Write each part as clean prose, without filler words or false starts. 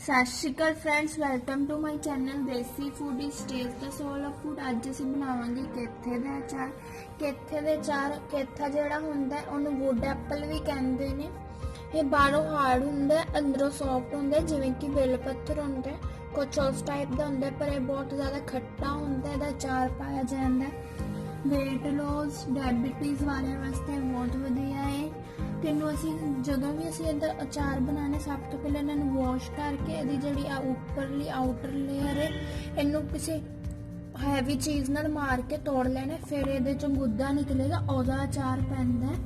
सत श्री अकाल friends, welcome to my channel desi foodies taste the soul of food. अज असीं बनावांगे केथे दा अचार। केथे दे अचार केथा जिहड़ा हुंदा है उहनूं वुड एप्पल भी कहंदे ने। ये बाहरों हार्ड हुंदा है, अंदरों सॉफ्ट हुंदा है, जिवें कि बेल पत्थर हुंदा है। कुछ उस टाइप दा हुंदा है, पर यह बहुत ज़्यादा खट्टा हुंदा है। इहदा अचार पाया जांदा है। वेट लॉस डायबिटीज़ वाले वास्ते बहुत वधिया है। तेनों असीं जदों भी असीं इहदा अचार बनाने सब तो पहले इन्हां नूं वॉश करके इहदी जिहड़ी उपरली आउटर लेयर है इहनूं किसी हैवी चीज़ नाल मार के तोड़ लेना। फिर इहदे चों गुद्दा निकलेगा, उहदा अचार पैंदा है।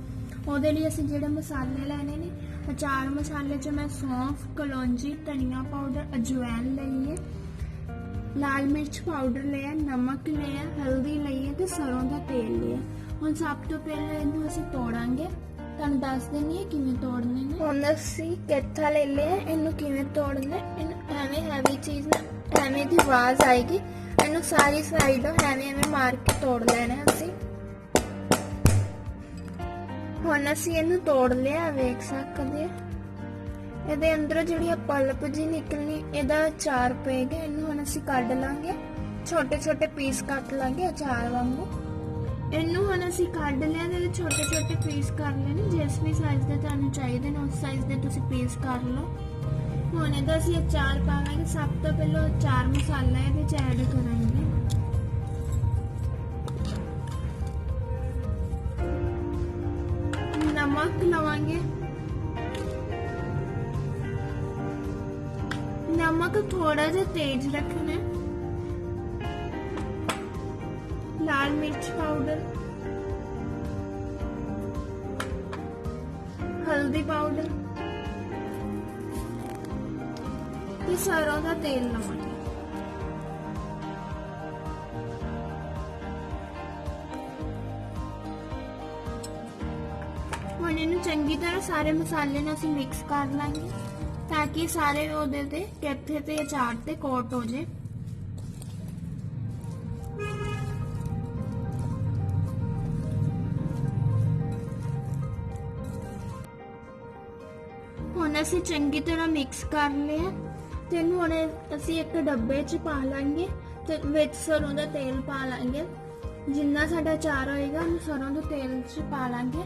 उहदे लई असीं जिहड़े मसाले लैणे ने, अचार मसाले च मैं सौंफ, कलौंजी, धनिया पाउडर, अजवैन लई है, लाल मिर्च पाउडर लिया, नमक लिया, हल्दी लई है ते सरों दा तेल लिया। हुण सब तो पहले इहनूं असीं तोड़ांगे। तुहानूं दस देनी है किवें तोड़ने ने। हुण असीं केथा ले लिया, इहनूं किवें तोड़ना है। एवें हैवी चीज़ ना एवें दी आवाज़ आएगी, इहनूं सारी साइडों एवें मार के तोड़ लेना है असीं। हुण असीं इहनूं तोड़ लिया, वेख सकदे हो। ਇਹਦੇ ਅੰਦਰੋਂ ਜਿਹੜੀ ਆ ਪਲਪ ਜੀ ਨਿਕਲਣੀ, ਇਹਦਾ ਅਚਾਰ ਪਏਗਾ। ਇਹਨੂੰ ਹੁਣ ਅਸੀਂ ਕੱਢ ਲਾਂਗੇ, ਛੋਟੇ ਛੋਟੇ ਪੀਸ ਕੱਟ ਲਾਂਗੇ ਅਚਾਰ ਵਾਂਗੂ। ਇਹਨੂੰ ਹੁਣ ਅਸੀਂ ਕੱਢ ਲਿਆ ਤੇ ਛੋਟੇ ਛੋਟੇ ਪੀਸ ਕਰ ਲੈਣੇ। ਜਿਸ ਵੀ ਸਾਈਜ਼ ਦੇ ਤੁਹਾਨੂੰ ਚਾਹੀਦੇ ਨੇ ਉਸ ਸਾਈਜ਼ ਦੇ ਤੁਸੀਂ ਪੀਸ ਕਰ ਲਓ। ਹੁਣ ਇਹਦਾ ਅਸੀਂ ਅਚਾਰ ਪਾਵਾਂਗੇ। ਸਭ ਤੋਂ ਪਹਿਲਾਂ ਅਚਾਰ ਮਸਾਲਾ ਇਹਦੇ ਚ ਐਡ ਕਰਾਂਗੇ। ਨਮਕ ਲਵਾਂਗੇ। नमक थोड़ा जा तेज रखना है। लाल मिर्च पाउडर, हल्दी पाउडर ते सरों दा तेल लवांगे। हुण इहनूं चंगी तरह सारे मसाले नाल असीं मिक्स कर लांगे ताकि सारे ਉਹਦੇ ਤੇ ਕੇਥੇ ਤੇ ਅਚਾਰ ਤੇ ਕੋਟ ਹੋ ਜੇ। ਹੁਣ ਅਸੀਂ ਚੰਗੀ ਤਰ੍ਹਾਂ ਮਿਕਸ ਕਰ ਲਿਆ ਤੇ ਇਹਨੂੰ ਹੁਣ ਅਸੀਂ ਇੱਕ ਡੱਬੇ 'ਚ ਪਾ ਲਾਂਗੇ ਤੇ ਵਿੱਚ ਸਰੋਂ ਦਾ ਤੇਲ ਪਾ ਲਾਂਗੇ। ਜਿੰਨਾ ਸਾਡਾ ਅਚਾਰ ਹੋਏਗਾ ਉਹਨੂੰ ਸਰੋਂ ਦੇ ਤੇਲ 'ਚ ਪਾ ਲਾਂਗੇ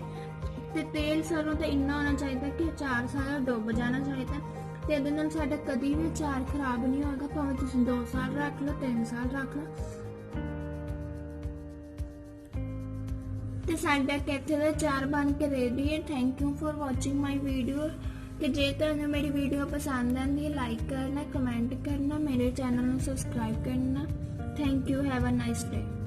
ਤੇ ਤੇਲ ਸਰੋਂ ਤੇ ਇੰਨਾ ਹੋਣਾ ਚਾਹੀਦਾ ਕਿ ਅਚਾਰ ਸਾਰਾ ਡੁੱਬ ਜਾਣਾ ਚਾਹੀਦਾ। ਤੇ ਇਹਦੇ ਨਾਲ ਸਾਡਾ ਕਦੀ ਵੀ ਅਚਾਰ ਖਰਾਬ ਨਹੀਂ ਹੋਏਗਾ, ਭਾਵੇਂ ਤੁਸੀਂ 2 ਸਾਲ ਰੱਖ ਲਓ, 3 ਸਾਲ ਰੱਖ ਲਓ। ਤੇ ਸਾਡਾ ਕੇਥੇ ਦਾ ਅਚਾਰ ਬਣ ਕੇ ਰੈਡੀ ਹੈ। Thank you for watching my video. ਕਿ ਜੇ ਤੁਹਾਨੂੰ ਮੇਰੀ ਵੀਡੀਓ ਪਸੰਦ ਆਂਦੀ ਹੈ ਲਾਈਕ ਕਰਨਾ, ਕਮੈਂਟ ਕਰਨਾ, ਮੇਰੇ ਚੈਨਲ ਨੂੰ ਸਬਸਕ੍ਰਾਈਬ ਕਰਨਾ। Thank you, have a nice day.